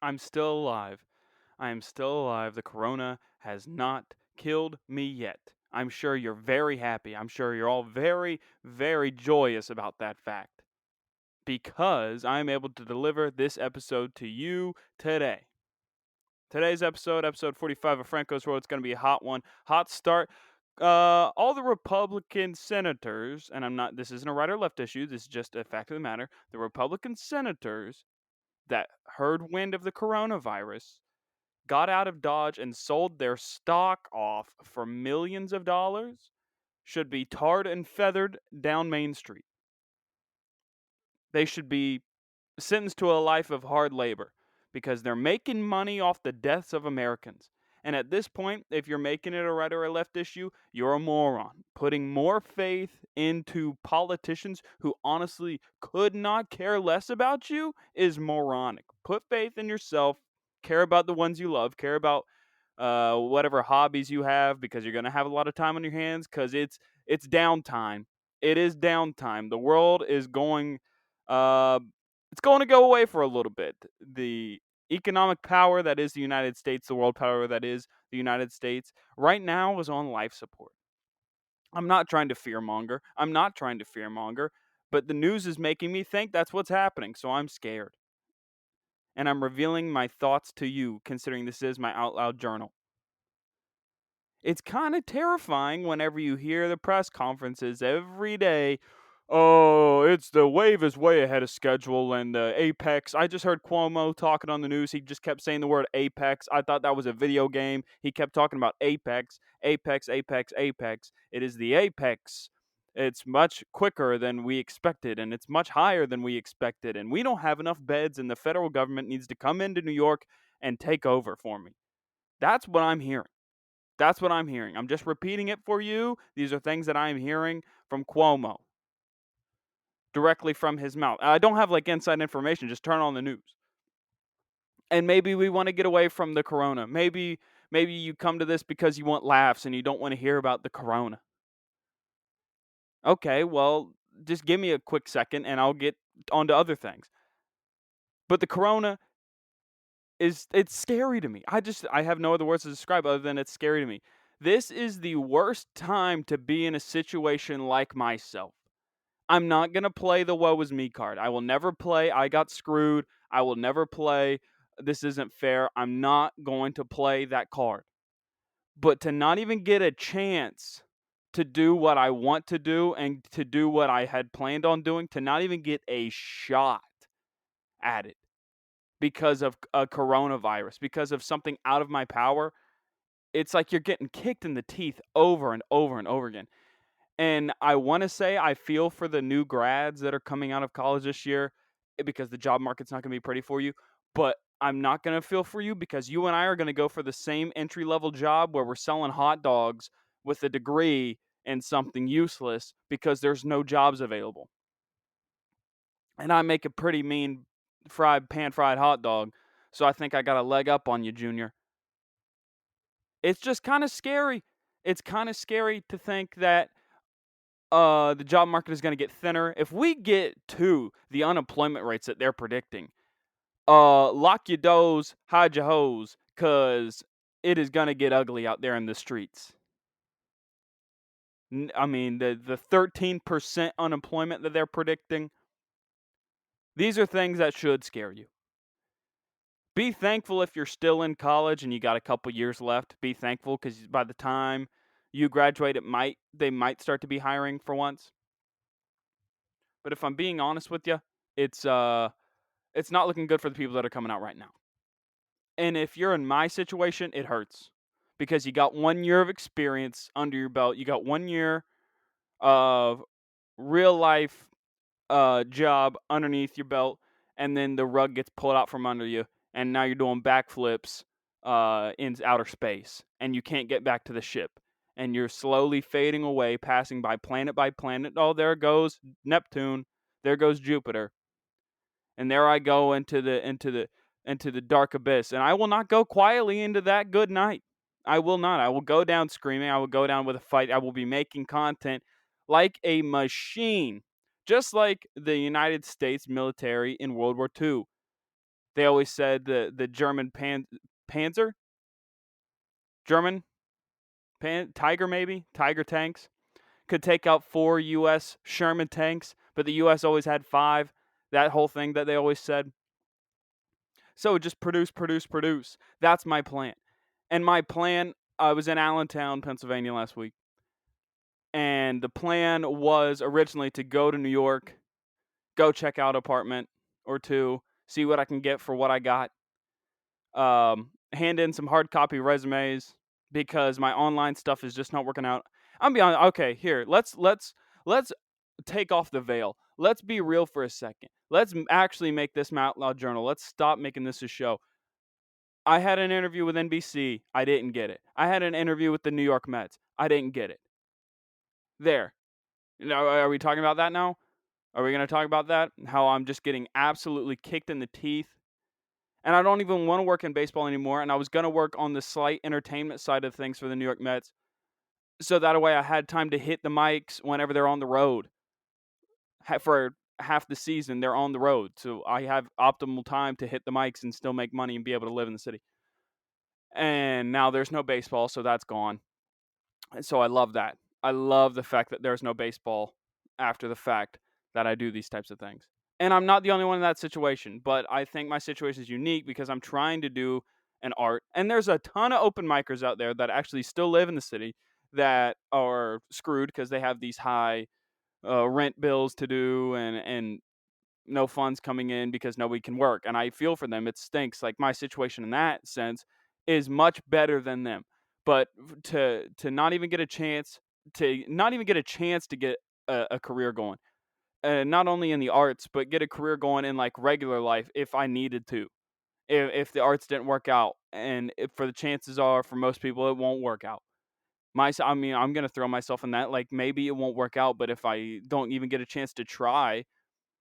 I'm still alive. I am still alive. The corona has not killed me yet. I'm sure you're very happy. I'm sure you're all very, very joyous about that fact. Because I'm able to deliver this episode to you today. Today's episode 45 of Franco's World, it's going to be a hot one. Hot start. All the Republican senators, and this isn't a right or left issue, this is just a fact of the matter. The Republican senators that heard wind of the coronavirus got out of Dodge and sold their stock off for millions of dollars should be tarred and feathered down Main Street. They should be sentenced to a life of hard labor because they're making money off the deaths of Americans. And at this point, if you're making it a right or a left issue, you're a moron. Putting more faith into politicians who honestly could not care less about you is moronic. Put faith in yourself, care about the ones you love, care about whatever hobbies you have because you're going to have a lot of time on your hands because it's downtime. It is downtime. The world is going uh, it's going to go away for a little bit. The economic power that is the United States, the world power that is the United States, right now is on life support. I'm not trying to fearmonger. But the news is making me think that's what's happening, so I'm scared. And I'm revealing my thoughts to you, considering this is my out loud journal. It's kind of terrifying whenever you hear the press conferences every day. Oh, it's the wave is way ahead of schedule and the apex. I just heard Cuomo talking on the news. He just kept saying the word apex. I thought that was a video game. He kept talking about apex, apex, apex, apex. It is the apex. It's much quicker than we expected and it's much higher than we expected. And we don't have enough beds and the federal government needs to come into New York and take over for me. That's what I'm hearing. That's what I'm hearing. I'm just repeating it for you. These are things that I'm hearing from Cuomo directly from his mouth. I don't have like inside information. Just turn on the news. And maybe we want to get away from the corona. Maybe you come to this because you want laughs and you don't want to hear about the corona. Okay, well, just give me a quick second and I'll get on to other things. But the corona it's scary to me. I have no other words to describe other than it's scary to me. This is the worst time to be in a situation like myself. I'm not going to play the woe is me card. I will never play I got screwed. I will never play this isn't fair. I'm not going to play that card. But to not even get a chance to do what I want to do and to do what I had planned on doing, to not even get a shot at it because of a coronavirus, because of something out of my power, it's like you're getting kicked in the teeth over and over and over again. And I want to say I feel for the new grads that are coming out of college this year because the job market's not going to be pretty for you. But I'm not going to feel for you because you and I are going to go for the same entry level job where we're selling hot dogs with a degree in something useless because there's no jobs available. And I make a pretty mean pan fried hot dog. So I think I got a leg up on you, Junior. It's just kind of scary. It's kind of scary to think that the job market is going to get thinner. If we get to the unemployment rates that they're predicting, lock your doors, hide your hose, because it is going to get ugly out there in the streets. I mean, the 13% unemployment that they're predicting, these are things that should scare you. Be thankful if you're still in college and you got a couple years left. Be thankful because by the time you graduate, they might start to be hiring for once. But if I'm being honest with you, it's not looking good for the people that are coming out right now. And if you're in my situation, it hurts because you got 1 year of experience under your belt. You got 1 year of real life job underneath your belt, and then the rug gets pulled out from under you, and now you're doing backflips in outer space, and you can't get back to the ship, and you're slowly fading away, passing by planet by planet. Oh, there goes Neptune, there goes Jupiter, and there I go into the dark abyss, and I will not go quietly into that good night. I will not. I will go down screaming. I will go down with a fight. I will be making content like a machine, just like the United States military in World War II. They always said the German Panzer, German Tiger, maybe Tiger tanks could take out 4 U.S. Sherman tanks, but the U.S. always had 5. That whole thing that they always said. So just produce, produce, produce. That's my plan. And my plan, I was in Allentown, Pennsylvania last week, and the plan was originally to go to New York, go check out an apartment or two, see what I can get for what I got. Hand in some hard copy resumes because my online stuff is just not working out. I'm be honest. Okay, here, let's take off the veil. Let's be real for a second. Let's actually make this Out Loud Journal. Let's stop making this a show. I had an interview with NBC. I didn't get it. I had an interview with the New York Mets. I didn't get it. There. Now, are we talking about that now? Are we going to talk about that? How I'm just getting absolutely kicked in the teeth. And I don't even want to work in baseball anymore. And I was going to work on the slight entertainment side of things for the New York Mets. So that way I had time to hit the mics whenever they're on the road. For half the season, they're on the road. So I have optimal time to hit the mics and still make money and be able to live in the city. And now there's no baseball, so that's gone. And so I love that. I love the fact that there's no baseball after the fact that I do these types of things. And I'm not the only one in that situation, but I think my situation is unique because I'm trying to do an art. And there's a ton of open micers out there that actually still live in the city that are screwed because they have these high rent bills to do and no funds coming in because nobody can work. And I feel for them. It stinks. Like my situation in that sense is much better than them. But to not even get a chance to get a career going, not only in the arts, but get a career going in like regular life if I needed to. If the arts didn't work out, and if for the chances are for most people it won't work out. I mean, I'm gonna throw myself in that. Like maybe it won't work out, but if I don't even get a chance to try,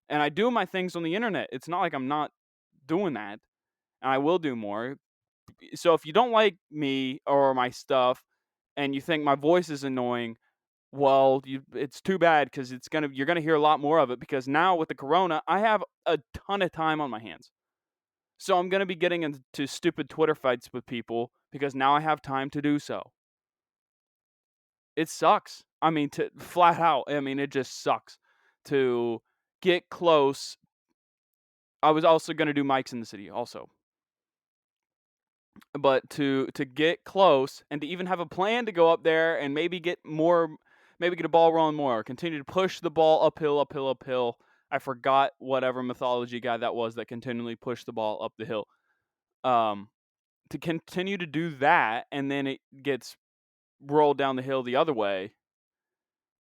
and I do my things on the internet, it's not like I'm not doing that, and I will do more. So if you don't like me or my stuff, and you think my voice is annoying, well, it's too bad because you're gonna hear a lot more of it because now with the corona, I have a ton of time on my hands. So I'm gonna be getting into stupid Twitter fights with people because now I have time to do so. It sucks. I mean, to flat out. I mean, it just sucks to get close. I was also gonna do mics in the city also. But to get close and to even have a plan to go up there and maybe get a ball rolling more, continue to push the ball uphill, uphill, uphill. I forgot whatever mythology guy that was that continually pushed the ball up the hill. To continue to do that, and then it gets rolled down the hill the other way,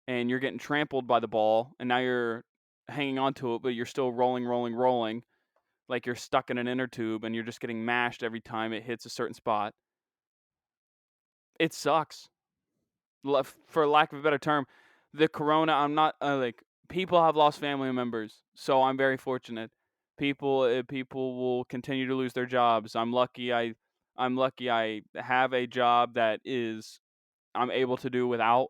and you're getting trampled by the ball, and now you're hanging on to it, but you're still rolling, rolling, rolling, like you're stuck in an inner tube, and you're just getting mashed every time it hits a certain spot. It sucks. For lack of a better term, the corona, I'm not like people have lost family members, so I'm very fortunate. People will continue to lose their jobs. I'm lucky I have a job that is I'm able to do without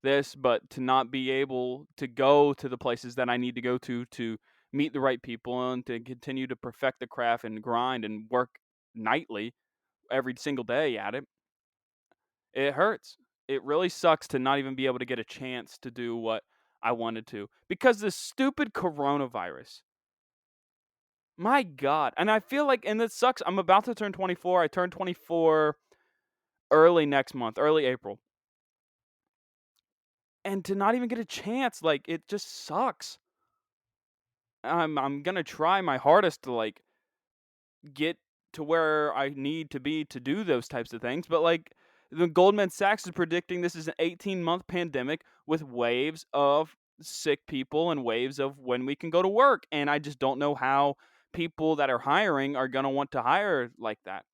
this, but to not be able to go to the places that I need to go to meet the right people and to continue to perfect the craft and grind and work nightly every single day at it, it hurts. It really sucks to not even be able to get a chance to do what I wanted to because this stupid coronavirus. My God. And I feel like, and it sucks. I'm about to turn 24. I turn 24 early next month, early April. And to not even get a chance, like, it just sucks. I'm gonna try my hardest to like get to where I need to be to do those types of things, but like the Goldman Sachs is predicting this is an 18-month pandemic with waves of sick people and waves of when we can go to work, and I just don't know how people that are hiring are gonna want to hire like that.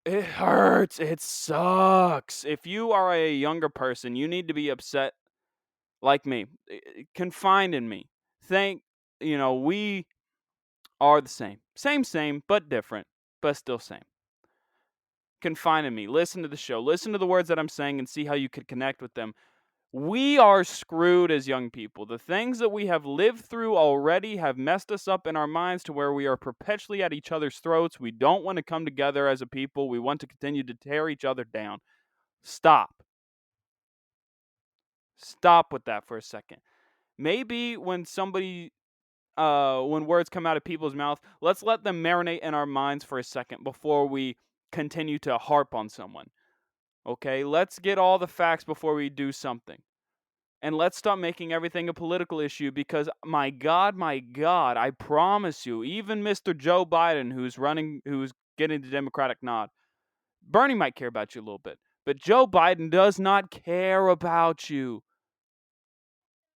It hurts. It sucks. If you are a younger person, you need to be upset like me, confined in me. We are the same. Same, but different, but still same. Confine in me. Listen to the show. Listen to the words that I'm saying and see how you could connect with them. We are screwed as young people. The things that we have lived through already have messed us up in our minds to where we are perpetually at each other's throats. We don't want to come together as a people. We want to continue to tear each other down. Stop. Stop with that for a second. Maybe when when words come out of people's mouth, let's let them marinate in our minds for a second before we continue to harp on someone. Okay, let's get all the facts before we do something. And let's stop making everything a political issue because, my God, I promise you, even Mr. Joe Biden, who's getting the Democratic nod, Bernie might care about you a little bit, but Joe Biden does not care about you.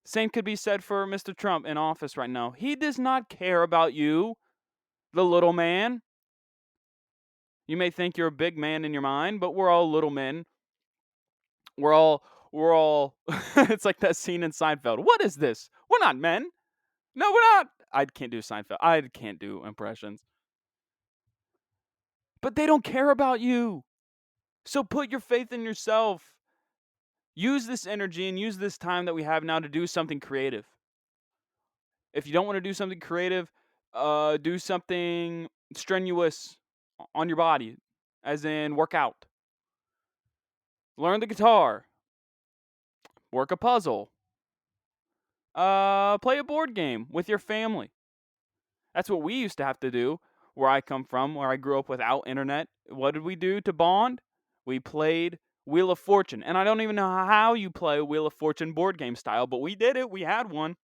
Same could be said for Mr. Trump in office right now. He does not care about you, the little man. You may think you're a big man in your mind, but we're all little men. We're all it's like that scene in Seinfeld. What is this? We're not men. No, we're not. I can't do Seinfeld. I can't do impressions. But they don't care about you. So put your faith in yourself. Use this energy and use this time that we have now to do something creative. If you don't want to do something creative, do something strenuous on your body, as in work out. Learn the guitar. Work a puzzle. Play a board game with your family. That's what we used to have to do where I come from, where I grew up without internet. What did we do to bond? We played Wheel of Fortune. And I don't even know how you play Wheel of Fortune board game style, but we did it. We had one.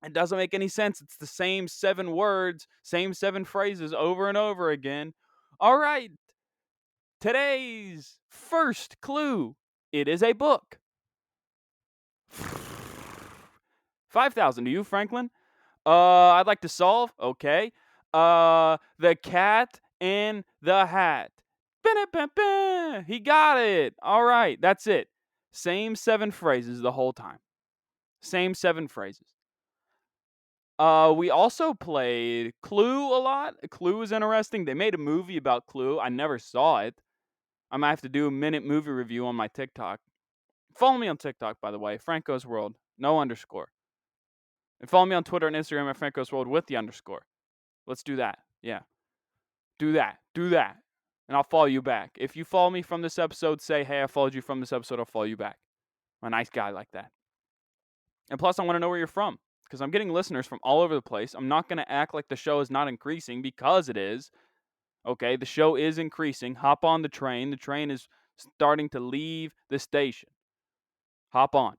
It doesn't make any sense. It's the same 7 words, same 7 phrases over and over again. All right. Today's first clue. It is a book. 5,000 to you, Franklin. I'd like to solve. Okay. The Cat in the Hat. He got it. All right, that's it. Same 7 phrases the whole time. Same 7 phrases. We also played Clue a lot. Clue is interesting. They made a movie about Clue. I never saw it. I might have to do a minute movie review on my TikTok. Follow me on TikTok, by the way. Franco's World. No underscore. And follow me on Twitter and Instagram at Franco's World with the underscore. Let's do that. Yeah. Do that. And I'll follow you back. If you follow me from this episode, say, hey, I followed you from this episode, I'll follow you back. I'm a nice guy like that. And plus, I want to know where you're from because I'm getting listeners from all over the place. I'm not going to act like the show is not increasing because it is. Okay, the show is increasing. Hop on the train. The train is starting to leave the station. Hop on.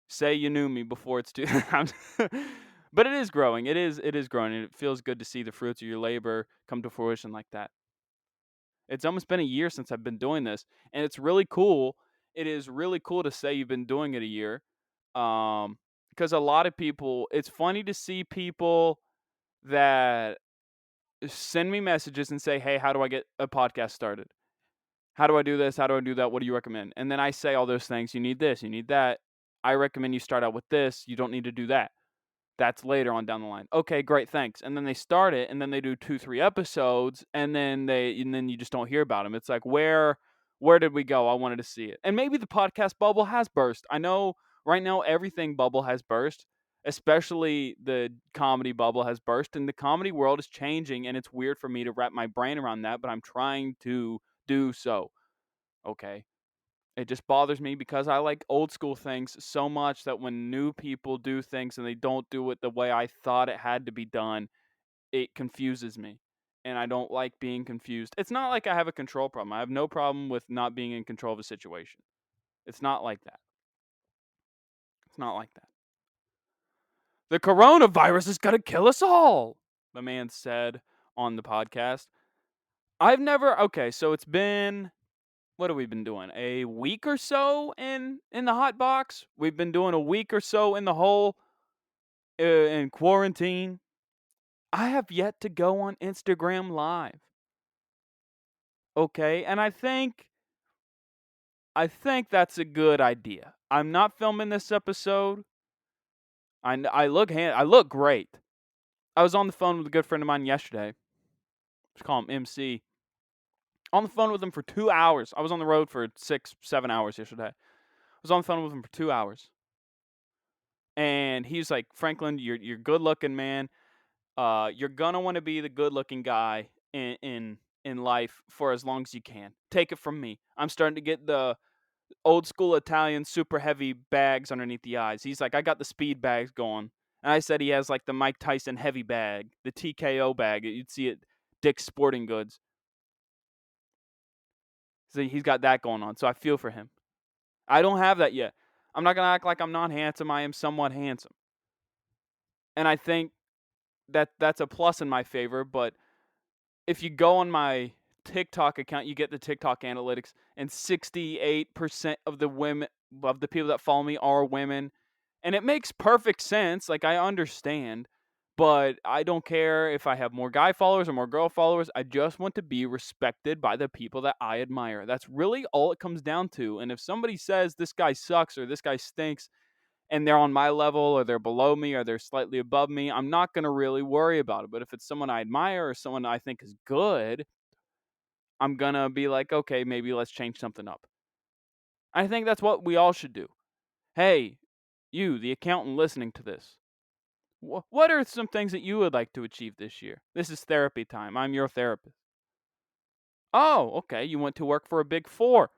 Say you knew me before it's too. But it is growing. It is growing, and it feels good to see the fruits of your labor come to fruition like that. It's almost been a year since I've been doing this, and it's really cool. It is really cool to say you've been doing it a year, because a lot of people. It's funny to see people that send me messages and say, "Hey, how do I get a podcast started? How do I do this? How do I do that? What do you recommend?" And then I say all those things. You need this. You need that. I recommend you start out with this. You don't need to do that. That's later on down the line. Okay, great, thanks. And then they start it, and then they do 2-3 episodes, and then you just don't hear about them. It's like, where did we go? I wanted to see it. And maybe the podcast bubble has burst. I know right now everything bubble has burst, especially the comedy bubble has burst, and the comedy world is changing, and it's weird for me to wrap my brain around that, but I'm trying to do so. Okay. It just bothers me because I like old school things so much that when new people do things and they don't do it the way I thought it had to be done, it confuses me. And I don't like being confused. It's not like I have a control problem. I have no problem with not being in control of a situation. It's not like that. It's not like that. The coronavirus is going to kill us all, the man said on the podcast. Okay, so it's been, what have we been doing? A week or so in the hot box. We've been doing a week or so in the hole in quarantine. I have yet to go on Instagram Live. Okay, and I think that's a good idea. I'm not filming this episode. I look great. I was on the phone with a good friend of mine yesterday. Let's call him MC. On the phone with him for 2 hours. I was on the road for 6-7 hours yesterday. I was on the phone with him for 2 hours. And he's like, Franklin, you're good looking, man. You're gonna want to be the good looking guy in life for as long as you can. Take it from me. I'm starting to get the old school Italian super heavy bags underneath the eyes. He's like, I got the speed bags going. And I said he has like the Mike Tyson heavy bag, the TKO bag. You'd see it Dick's Sporting Goods. So he's got that going on. So I feel for him. I don't have that yet. I'm not gonna act like I'm not handsome. I am somewhat handsome. And I think that's a plus in my favor, but if you go on my TikTok account, you get the TikTok analytics, and 68% of the people that follow me are women. And it makes perfect sense. Like, I understand, but I don't care if I have more guy followers or more girl followers. I just want to be respected by the people that I admire. That's really all it comes down to. And if somebody says this guy sucks or this guy stinks, and they're on my level or they're below me or they're slightly above me, I'm not going to really worry about it. But if it's someone I admire or someone I think is good, I'm going to be like, okay, maybe let's change something up. I think that's what we all should do. Hey, you, the accountant listening to this, what are some things that you would like to achieve this year? This is therapy time. I'm your therapist. Oh, okay. You went to work for a big four.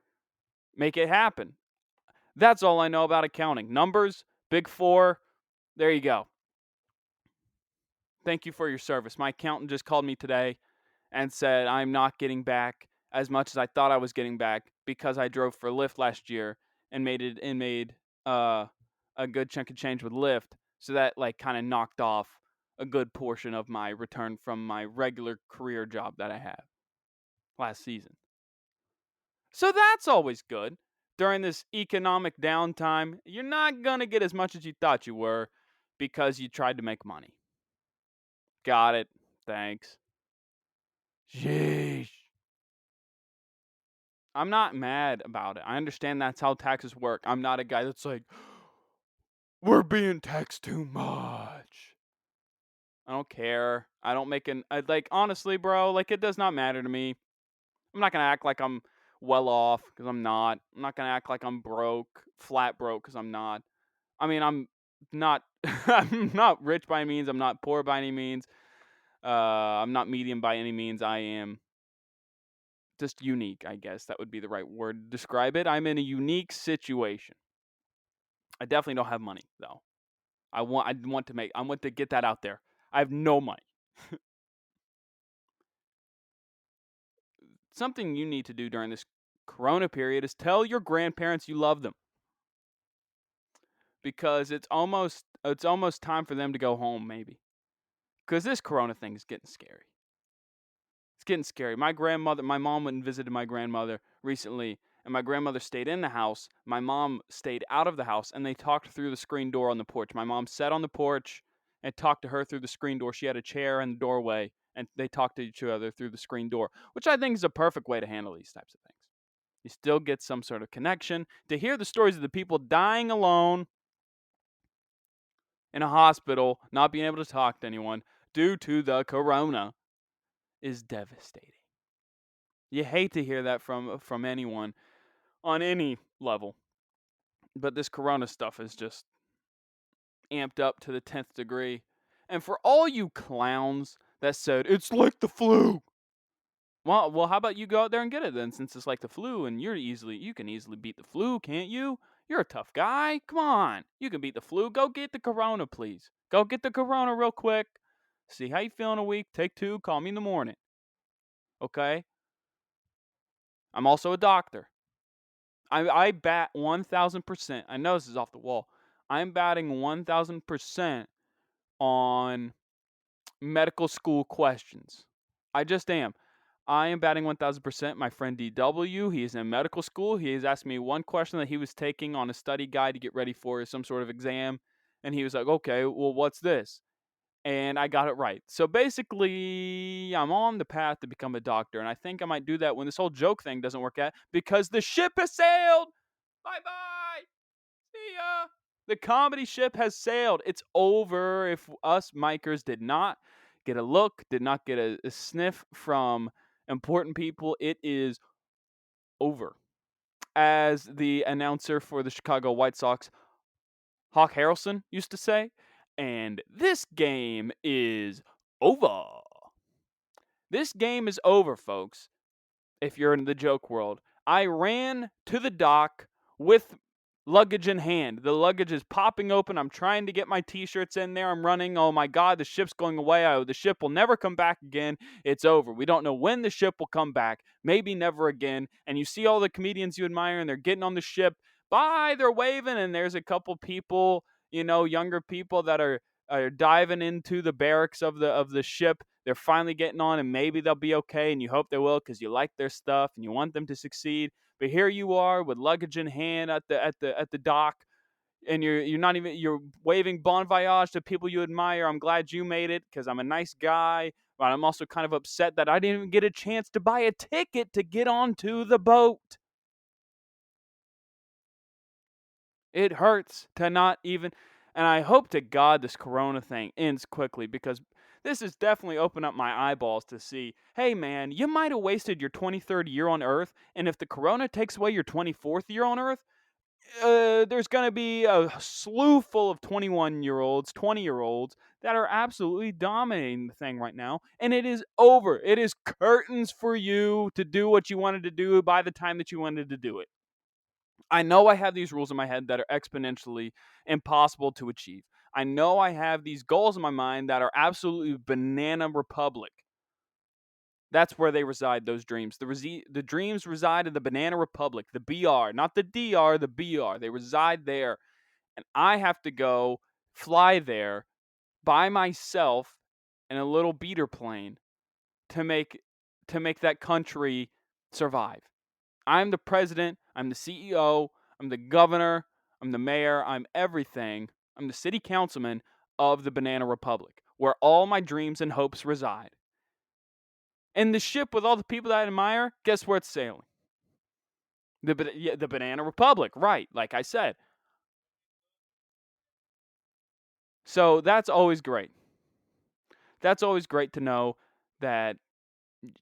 Make it happen. That's all I know about accounting. Numbers, big four. There you go. Thank you for your service. My accountant just called me today and said I'm not getting back as much as I thought I was getting back because I drove for Lyft last year and made a good chunk of change with Lyft. So that like kind of knocked off a good portion of my return from my regular career job that I had last season. So that's always good. During this economic downtime, you're not going to get as much as you thought you were because you tried to make money. Got it. Thanks. Sheesh. I'm not mad about it. I understand that's how taxes work. I'm not a guy that's like, we're being taxed too much. I don't care. I don't make honestly, bro, like, it does not matter to me. I'm not going to act like I'm well off because I'm not. I'm not going to act like I'm broke, flat broke because I'm not. I mean, I'm not, I'm not rich by any means. I'm not poor by any means. I'm not medium by any means. I am just unique, I guess that would be the right word to describe it. I'm in a unique situation. I definitely don't have money though. I want to get that out there. I have no money. Something you need to do during this corona period is tell your grandparents you love them. Because it's almost time for them to go home maybe. Cuz this corona thing is getting scary. It's getting scary. My mom went and visited my grandmother recently, and my grandmother stayed in the house. My mom stayed out of the house, and they talked through the screen door on the porch. My mom sat on the porch and talked to her through the screen door. She had a chair in the doorway, and they talked to each other through the screen door, which I think is a perfect way to handle these types of things. You still get some sort of connection. To hear the stories of the people dying alone in a hospital, not being able to talk to anyone due to the corona, is devastating. You hate to hear that from anyone on any level. But this corona stuff is just amped up to the 10th degree. And for all you clowns that said, it's like the flu. Well, how about you go out there and get it then, since it's like the flu and you can easily beat the flu, can't you? You're a tough guy. Come on. You can beat the flu. Go get the corona, please. Go get the corona real quick. See how you feel in a week. Take 2. Call me in the morning. Okay? I'm also a doctor. I bat 1,000%. I know this is off the wall. I'm batting 1,000% on medical school questions. I just am. I am batting 1,000%. My friend DW, he is in medical school. He has asked me one question that he was taking on a study guide to get ready for some sort of exam. And he was like, okay, well, what's this? And I got it right. So basically, I'm on the path to become a doctor. And I think I might do that when this whole joke thing doesn't work out because the ship has sailed. Bye-bye. See ya. The comedy ship has sailed. It's over. If us micers did not get a look, did not get a sniff from important people, it is over. as the announcer for the Chicago White Sox, Hawk Harrelson, used to say. And this game is over. This game is over, folks. If you're in the joke world, I ran to the dock with luggage in hand. The luggage is popping open. I'm trying to get my t-shirts in there. I'm running. Oh my God, the ship's going away. The ship will never come back again. It's over. We don't know when the ship will come back. Maybe never again. And you see all the comedians you admire, and they're getting on the ship. Bye, they're waving, and there's a couple people, younger people that are diving into the barracks of the ship. They're finally getting on, and maybe they'll be okay, and you hope they will because you like their stuff and you want them to succeed. But here you are with luggage in hand at the dock, and you're waving bon voyage to people you admire. I'm glad you made it because I'm a nice guy, but I'm also kind of upset that I didn't even get a chance to buy a ticket to get onto the boat. It hurts to not even, and I hope to God this corona thing ends quickly because this has definitely opened up my eyeballs to see, hey man, you might have wasted your 23rd year on Earth, and if the corona takes away your 24th year on Earth, there's going to be a slew full of 21-year-olds, 20-year-olds that are absolutely dominating the thing right now, and it is over. It is curtains for you to do what you wanted to do by the time that you wanted to do it. I know I have these rules in my head that are exponentially impossible to achieve. I know I have these goals in my mind that are absolutely banana republic. That's where they reside, those dreams. The dreams reside in the banana republic, the BR, not the DR, the BR. They reside there. And I have to go fly there by myself in a little beater plane to make that country survive. I'm the president, I'm the CEO, I'm the governor, I'm the mayor, I'm everything. I'm the city councilman of the Banana Republic, where all my dreams and hopes reside. And the ship with all the people that I admire, guess where it's sailing? The Banana Republic, right, like I said. So that's always great. That's always great to know that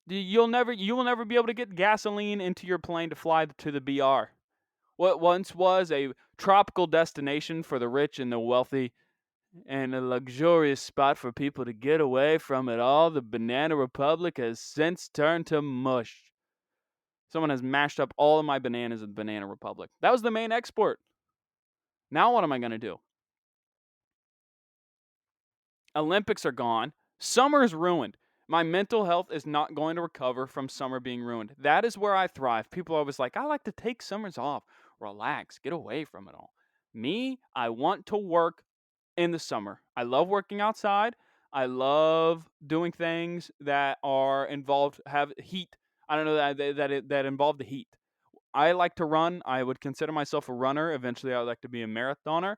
you will never be able to get gasoline into your plane to fly to the BR. What once was a tropical destination for the rich and the wealthy, and a luxurious spot for people to get away from it all, the Banana Republic has since turned to mush. Someone has mashed up all of my bananas in the Banana Republic. That was the main export. Now what am I going to do? Olympics are gone. Summer is ruined. My mental health is not going to recover from summer being ruined. That is where I thrive. People are always like, I like to take summers off, relax, get away from it all. Me, I want to work in the summer. I love working outside. I love doing things that are involved, have heat. I don't know that involve the heat. I like to run. I would consider myself a runner. Eventually, I would like to be a marathoner.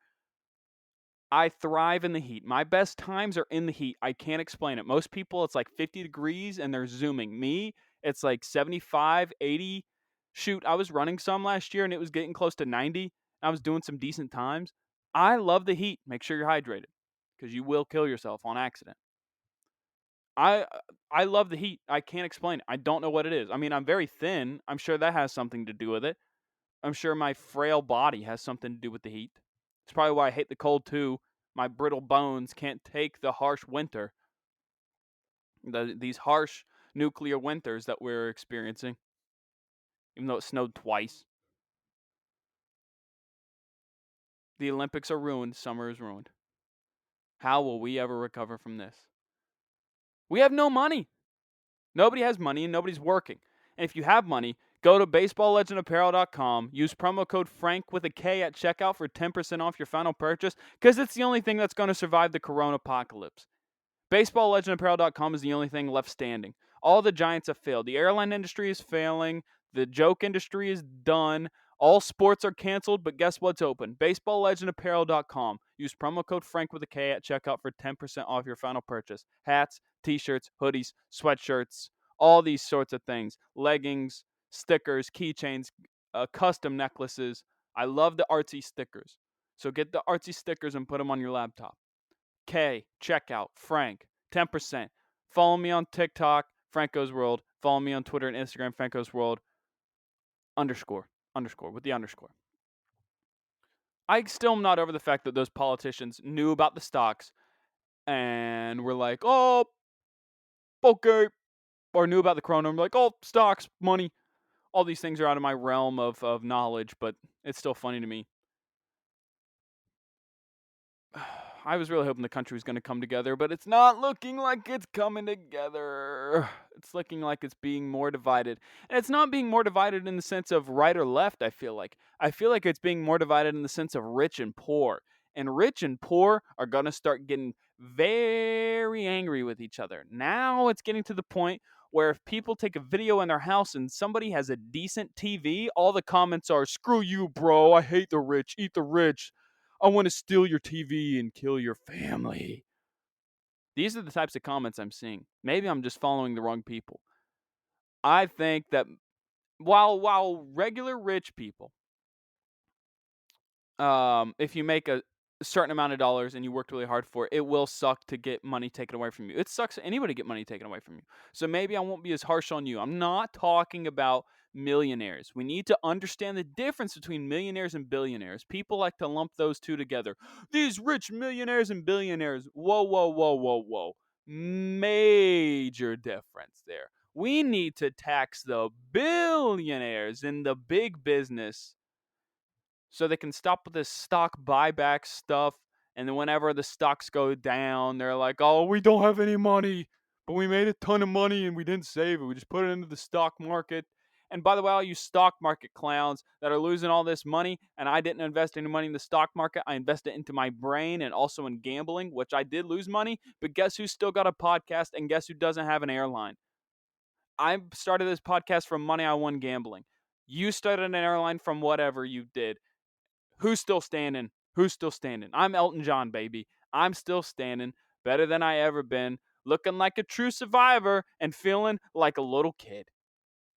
I thrive in the heat. My best times are in the heat. I can't explain it. Most people, it's like 50 degrees and they're zooming. Me, it's like 75, 80. Shoot, I was running some last year and it was getting close to 90. I was doing some decent times. I love the heat. Make sure you're hydrated because you will kill yourself on accident. I I love the heat. I can't explain it. I don't know what it is. I mean, I'm very thin. I'm sure that has something to do with it. I'm sure my frail body has something to do with the heat. It's probably why I hate the cold too. My brittle bones can't take the harsh winter. These harsh nuclear winters that we're experiencing, even though it snowed twice. The Olympics are ruined. Summer is ruined. How will we ever recover from this? We have no money. Nobody has money and nobody's working. And if you have money, go to baseballlegendapparel.com. Use promo code Frank with a K at checkout for 10% off your final purchase because it's the only thing that's going to survive the corona apocalypse. BaseballLegendApparel.com is the only thing left standing. All the giants have failed. The airline industry is failing. The joke industry is done. All sports are canceled, but guess what's open? BaseballLegendApparel.com. Use promo code Frank with a K at checkout for 10% off your final purchase. Hats, t-shirts, hoodies, sweatshirts, all these sorts of things. Leggings, stickers, keychains, custom necklaces. I love the artsy stickers. So get the artsy stickers and put them on your laptop. K, checkout, Frank, 10%. Follow me on TikTok, Franco's World. Follow me on Twitter and Instagram, Franco's World ___. underscore, with the underscore. I still am not over the fact that those politicians knew about the stocks and were like, oh, okay, or knew about the corona and were like, oh, stocks, money. All these things are out of my realm of knowledge, but it's still funny to me. I was really hoping the country was going to come together, but it's not looking like it's coming together. It's looking like it's being more divided. And it's not being more divided in the sense of right or left, I feel like. I feel like it's being more divided in the sense of rich and poor. And rich and poor are going to start getting very angry with each other. Now it's getting to the point where if people take a video in their house and somebody has a decent TV, all the comments are, screw you, bro. I hate the rich. Eat the rich. I want to steal your TV and kill your family. These are the types of comments I'm seeing. Maybe I'm just following the wrong people. I think that while regular rich people, if you make a certain amount of dollars and you worked really hard for it, it will suck to get money taken away from you. It sucks for anybody to get money taken away from you. So maybe I won't be as harsh on you. I'm not talking about millionaires. We need to understand the difference between millionaires and billionaires. People like to lump those two together. These rich millionaires and billionaires. Whoa, whoa, whoa, whoa, whoa. Major difference there. We need to tax the billionaires in the big business so they can stop with this stock buyback stuff. And then whenever the stocks go down, they're like, oh, we don't have any money, but we made a ton of money and we didn't save it. We just put it into the stock market. And by the way, all you stock market clowns that are losing all this money, and I didn't invest any money in the stock market. I invested into my brain and also in gambling, which I did lose money. But guess who's still got a podcast, and guess who doesn't have an airline? I started this podcast from money I won gambling. You started an airline from whatever you did. Who's still standing? Who's still standing? I'm Elton John, baby. I'm still standing, better than I ever been, looking like a true survivor and feeling like a little kid.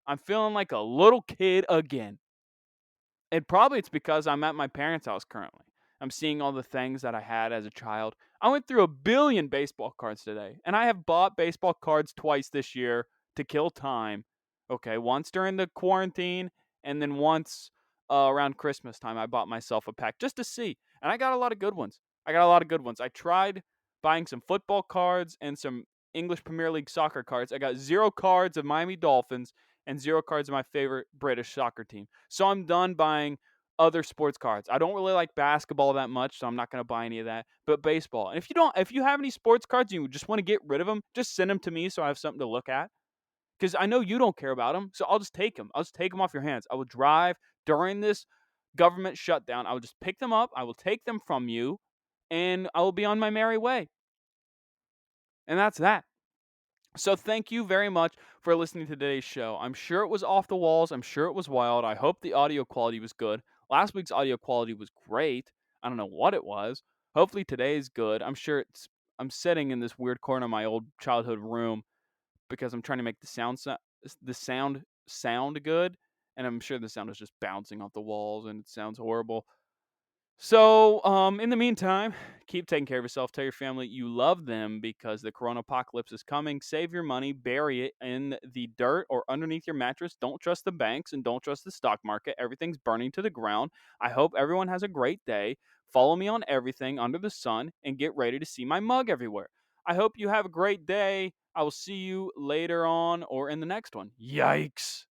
I'm feeling like a little kid again. And probably it's because I'm at my parents' house currently. I'm seeing all the things that I had as a child. I went through 1 billion baseball cards today, and I have bought baseball cards twice this year to kill time. Okay, once during the quarantine, and then once around Christmas time, I bought myself a pack just to see. And I got a lot of good ones. I tried buying some football cards and some English Premier League soccer cards. I got 0 cards of Miami Dolphins and 0 cards of my favorite British soccer team. So I'm done buying other sports cards. I don't really like basketball that much, so I'm not going to buy any of that. But baseball. And if you have any sports cards and you just want to get rid of them, just send them to me so I have something to look at. Because I know you don't care about them, so I'll just take them. I'll just take them off your hands. I will drive during this government shutdown. I will just pick them up. I will take them from you, and I will be on my merry way. And that's that. So thank you very much for listening to today's show. I'm sure it was off the walls. I'm sure it was wild. I hope the audio quality was good. Last week's audio quality was great. I don't know what it was. Hopefully today's good. I'm sitting in this weird corner of my old childhood room because I'm trying to make the sound good, and I'm sure the sound is just bouncing off the walls and it sounds horrible. So, in the meantime, keep taking care of yourself. Tell your family you love them because the corona apocalypse is coming. Save your money, bury it in the dirt or underneath your mattress. Don't trust the banks and don't trust the stock market. Everything's burning to the ground. I hope everyone has a great day. Follow me on everything under the sun and get ready to see my mug everywhere. I hope you have a great day. I will see you later on or in the next one. Yikes.